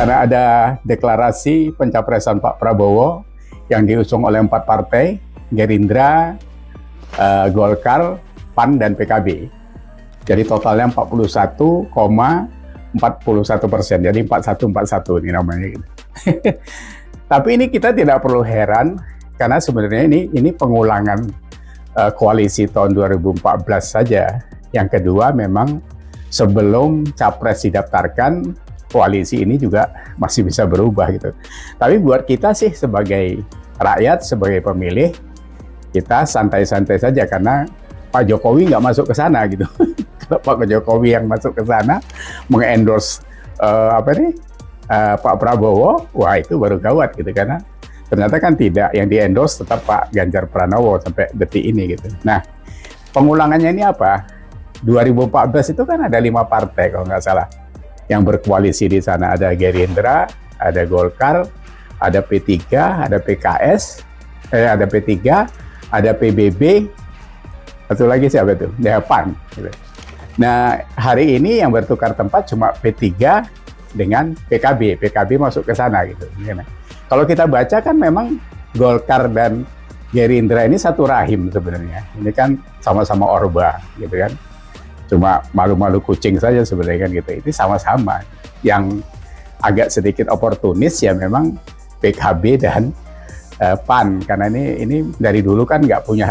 karena ada deklarasi pencapresan Pak Prabowo yang diusung oleh 4 partai, Gerindra, Golkar, PAN, dan PKB. Jadi totalnya 41,41%, jadi 4141 ini namanya gitu. Tapi ini kita tidak perlu heran, karena sebenarnya ini pengulangan koalisi tahun 2014 saja. Yang kedua memang sebelum capres didaftarkan, koalisi ini juga masih bisa berubah gitu. Tapi buat kita sih sebagai rakyat, sebagai pemilih, kita santai-santai saja karena Pak Jokowi nggak masuk ke sana gitu. Kalau Pak Jokowi yang masuk ke sana mengendorse Pak Prabowo, wah itu baru gawat gitu, karena ternyata kan tidak, yang di-endorse tetap Pak Ganjar Pranowo sampai detik ini gitu. Nah, pengulangannya ini apa? 2014 itu kan ada 5 partai kalau nggak salah yang berkoalisi di sana. Ada Gerindra, ada Golkar, ada P3, ada PKS, ada P3, ada PBB, satu lagi siapa itu? PAN. Gitu. Nah, hari ini yang bertukar tempat cuma P3 dengan PKB. PKB masuk ke sana gitu. Kalau kita baca kan memang Golkar dan Gerindra ini satu rahim sebenarnya. Ini kan sama-sama Orba gitu kan. Cuma malu-malu kucing saja sebenarnya kan gitu. Ini sama-sama. Yang agak sedikit oportunis ya memang PKB dan PAN, karena ini dari dulu kan nggak punya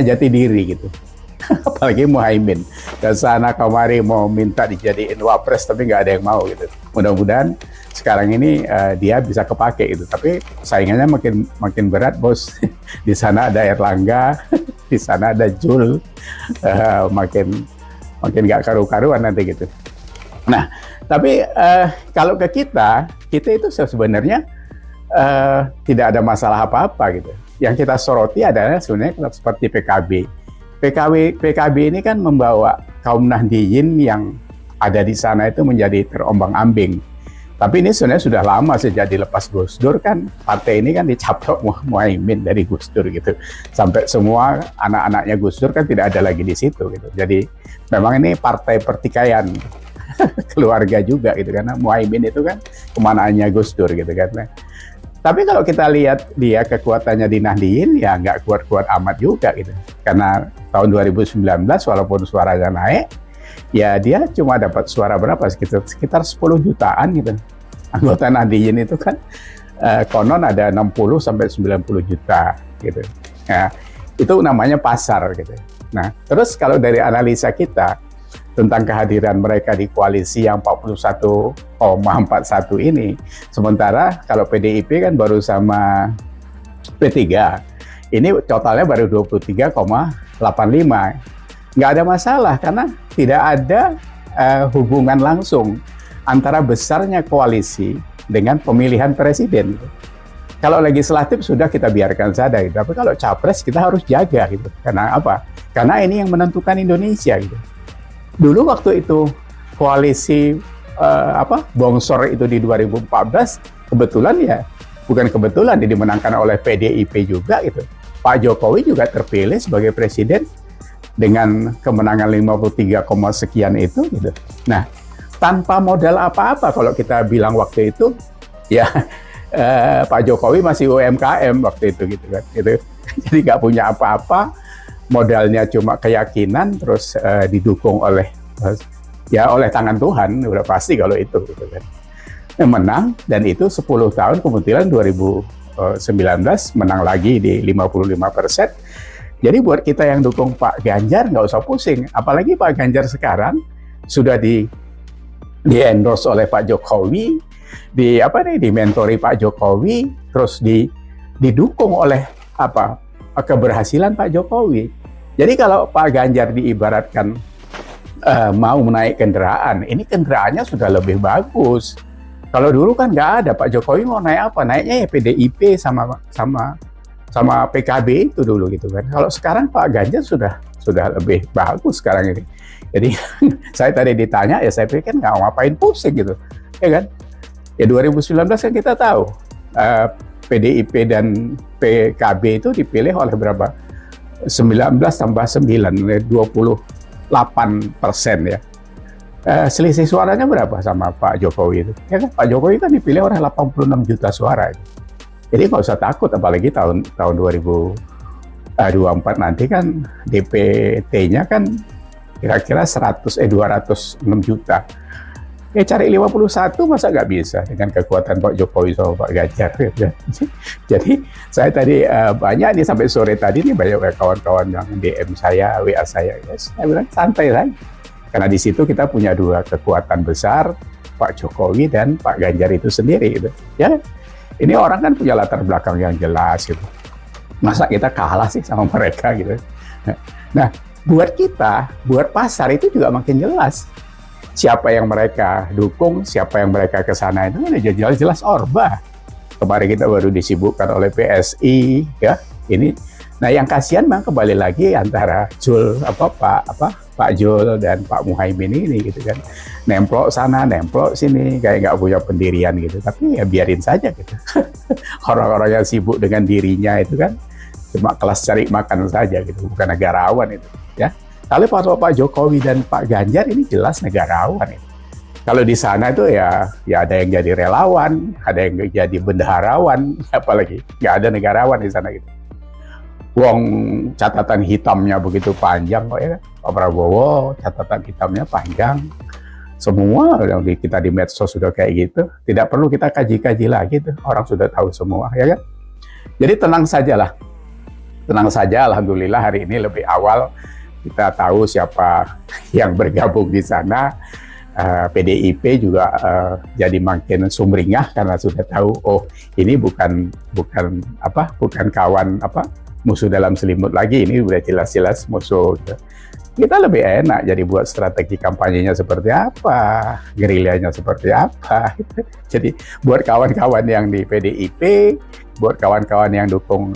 jati diri gitu. Apalagi Muhaimin ke sana kemari mau minta dijadiin wapres tapi nggak ada yang mau gitu. Mudah-mudahan sekarang ini dia bisa kepake gitu. Tapi saingannya makin berat bos. Di sana ada Erlangga, di sana ada Jul, makin nggak karu-karuan nanti gitu. Nah, tapi kalau ke kita itu sebenarnya tidak ada masalah apa-apa gitu. Yang kita soroti adalah sebenarnya seperti PKB. PKB ini kan membawa kaum Nahdliyin yang ada di sana itu menjadi terombang-ambing. Tapi ini sebenarnya sudah lama, sejak dilepas Gus Dur kan, partai ini kan dicaplok Muhaimin dari Gus Dur gitu. Sampai semua anak-anaknya Gus Dur kan tidak ada lagi di situ gitu. Jadi memang ini partai pertikaian keluarga juga gitu, karena Muhaimin itu kan kemanaannya Gus Dur gitu kan. Tapi kalau kita lihat dia kekuatannya di Nahdliyin ya nggak kuat-kuat amat juga gitu. Karena tahun 2019 walaupun suaranya naik, ya dia cuma dapat suara berapa? Sekitar 10 jutaan gitu. Anggota Nahdliyin itu kan konon ada 60 sampai 90 juta gitu. Nah, itu namanya pasar gitu. Nah, terus kalau dari analisa kita tentang kehadiran mereka di koalisi yang 41,41 ini, sementara kalau PDIP kan baru sama P3, ini totalnya baru 23,85. Nggak ada masalah karena tidak ada hubungan langsung antara besarnya koalisi dengan pemilihan presiden. Kalau legislatif sudah kita biarkan saja, gitu. Tapi kalau capres kita harus jaga gitu. Karena apa? Karena ini yang menentukan Indonesia gitu. Dulu waktu itu koalisi bongsor itu di 2014, kebetulan ya, bukan kebetulan dimenangkan oleh PDIP juga gitu. Pak Jokowi juga terpilih sebagai presiden dengan kemenangan 53, sekian itu gitu. Nah, tanpa modal apa-apa kalau kita bilang waktu itu ya Pak Jokowi masih UMKM waktu itu gitu kan. Gitu. Jadi nggak punya apa-apa, modalnya cuma keyakinan, terus didukung oleh tangan Tuhan, udah pasti kalau itu gitu kan. Menang, dan itu 10 tahun kemudian 2019 menang lagi di 55%. Jadi buat kita yang dukung Pak Ganjar nggak usah pusing, apalagi Pak Ganjar sekarang sudah di-endorse oleh Pak Jokowi, dimentori Pak Jokowi, terus didukung oleh keberhasilan Pak Jokowi. Jadi kalau Pak Ganjar diibaratkan mau menaik kendaraan, ini kendaraannya sudah lebih bagus. Kalau dulu kan nggak ada, Pak Jokowi mau naik apa? Naiknya ya PDIP sama PKB itu dulu gitu kan. Kalau sekarang Pak Ganjar sudah lebih bagus sekarang ini. Jadi saya tadi ditanya ya saya pikir nggak ngapain pusing gitu, ya kan? Ya 2019 kan kita tahu PDIP dan PKB itu dipilih oleh berapa? 19 tambah 9, 28% ya. selisih suaranya berapa sama Pak Jokowi itu? Ya kan, Pak Jokowi kan dipilih oleh 86 juta suara. Jadi nggak usah takut, apalagi tahun 2024 nanti kan DPT-nya kan kira-kira 206 juta. Ya cari 51 masa nggak bisa dengan kekuatan Pak Jokowi sama Pak Ganjar. Ya. Jadi saya tadi banyak nih sampai sore tadi nih banyak kawan-kawan yang DM saya, WA saya. Ya, saya bilang santai saja. Karena di situ kita punya dua kekuatan besar, Pak Jokowi dan Pak Ganjar itu sendiri. Gitu. Ya, ini orang kan punya latar belakang yang jelas. Gitu. Masa kita kalah sih sama mereka gitu. Nah, buat kita, buat pasar itu juga makin jelas. Siapa yang mereka dukung, siapa yang mereka ke sana itu kan jelas-jelas Orba. Kemarin kita baru disibukkan oleh PSI, ya. Ini, nah yang kasihan memang kembali lagi antara Pak Jul dan Pak Muhaimin ini gitu kan, nemplok sana, nemplok sini, kayak nggak punya pendirian gitu. Tapi ya biarin saja gitu. Orang-orang yang sibuk dengan dirinya itu kan cuma kelas cari makan saja gitu, bukan negarawan itu, ya. Kalau Pak Jokowi dan Pak Ganjar ini jelas negarawan. Kalau di sana itu ya ada yang jadi relawan, ada yang jadi bendaharawan, apalagi nggak ada negarawan di sana gitu. Wong catatan hitamnya begitu panjang kok ya, Pak Prabowo catatan hitamnya panjang. Semua yang kita di medsos sudah kayak gitu, tidak perlu kita kaji-kaji lagi tuh, orang sudah tahu semua ya kan. Jadi tenang sajalah, tenang saja. Alhamdulillah hari ini lebih awal kita tahu siapa yang bergabung di sana. PDIP juga jadi makin sumringah karena sudah tahu, oh ini bukan kawan musuh dalam selimut lagi, ini udah jelas-jelas musuh. Gitu. Kita lebih enak jadi buat strategi kampanyenya seperti apa, gerilyanya seperti apa. Gitu. Jadi buat kawan-kawan yang di PDIP, buat kawan-kawan yang dukung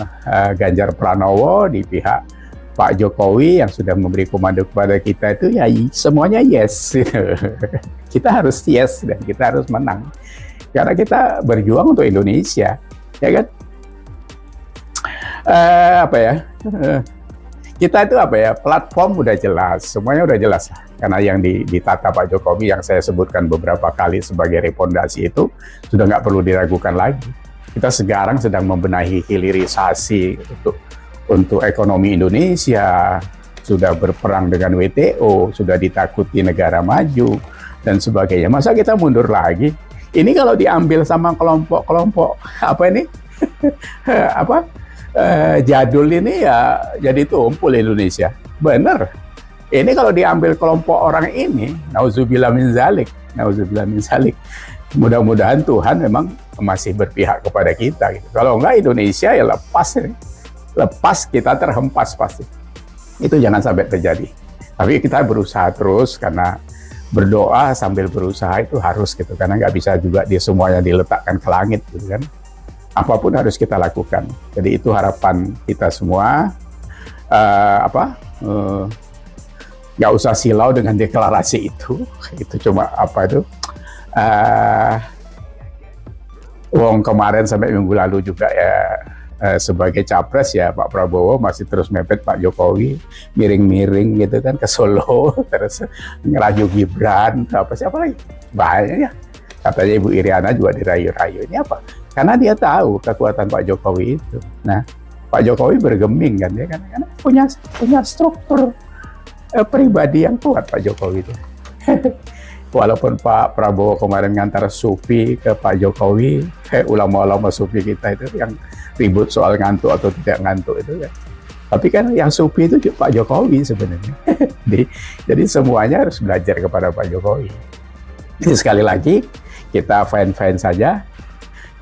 Ganjar Pranowo di pihak Pak Jokowi yang sudah memberi komando kepada kita itu ya semuanya yes. Kita harus yes dan kita harus menang. Karena kita berjuang untuk Indonesia, ya kan? Kita itu platform udah jelas, semuanya udah jelas. Karena yang ditata Pak Jokowi yang saya sebutkan beberapa kali sebagai repondasi itu sudah nggak perlu diragukan lagi. Kita sekarang sedang membenahi hilirisasi untuk ekonomi Indonesia, sudah berperang dengan WTO, sudah ditakuti negara maju, dan sebagainya. Masa kita mundur lagi? Ini kalau diambil sama kelompok-kelompok, jadul ini ya jadi tumpul Indonesia. Bener. Ini kalau diambil kelompok orang ini, nauzubillah min zalik. Mudah-mudahan Tuhan memang masih berpihak kepada kita. Gitu. Kalau enggak Indonesia ya lepas kita terhempas pasti. Itu jangan sampai terjadi. Tapi kita berusaha terus karena berdoa sambil berusaha itu harus gitu. Karena nggak bisa juga semuanya diletakkan ke langit gitu kan. Apapun harus kita lakukan. Jadi itu harapan kita semua. Nggak usah silau dengan deklarasi itu. Itu cuma wong kemarin sampai minggu lalu juga ya. Sebagai capres ya Pak Prabowo masih terus mepet Pak Jokowi, miring-miring gitu kan ke Solo, terus ngerayu Gibran, siapa lagi banyak ya, katanya Ibu Iriana juga dirayu-rayu. Ini apa? Karena dia tahu kekuatan Pak Jokowi itu. Nah, Pak Jokowi bergeming kan dia karena punya struktur pribadi yang kuat Pak Jokowi itu. Walaupun Pak Prabowo kemarin ngantar Sufi ke Pak Jokowi, ulama-ulama Sufi kita itu yang ribut soal ngantuk atau tidak ngantuk itu kan. Tapi kan yang Sufi itu Pak Jokowi sebenarnya. Jadi semuanya harus belajar kepada Pak Jokowi. Jadi sekali lagi kita fine-fine saja.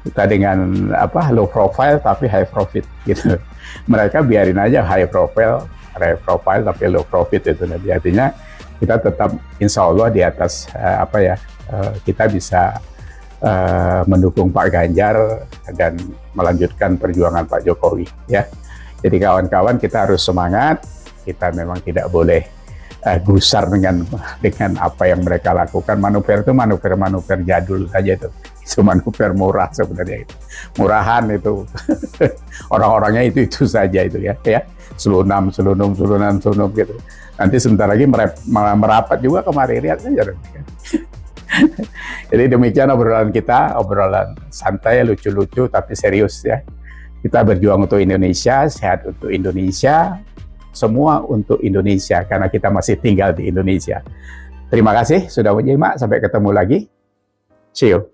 Kita dengan low profile tapi high profit gitu. Mereka biarin aja high profile tapi low profit itu. Nanti artinya kita tetap insya Allah di atas kita bisa mendukung Pak Ganjar dan melanjutkan perjuangan Pak Jokowi ya. Jadi kawan-kawan kita harus semangat, kita memang tidak boleh gusar dengan apa yang mereka lakukan. Manuver itu manuver jadul saja itu. Itu manuver murah sebenarnya itu. Murahan itu. Orang-orangnya itu saja itu ya. Selunam gitu. Nanti sebentar lagi merapat juga kemari, lihat saja. Jadi demikian obrolan kita, obrolan santai, lucu-lucu tapi serius ya. Kita berjuang untuk Indonesia, sehat untuk Indonesia, semua untuk Indonesia karena kita masih tinggal di Indonesia. Terima kasih sudah menyimak, sampai ketemu lagi. See you.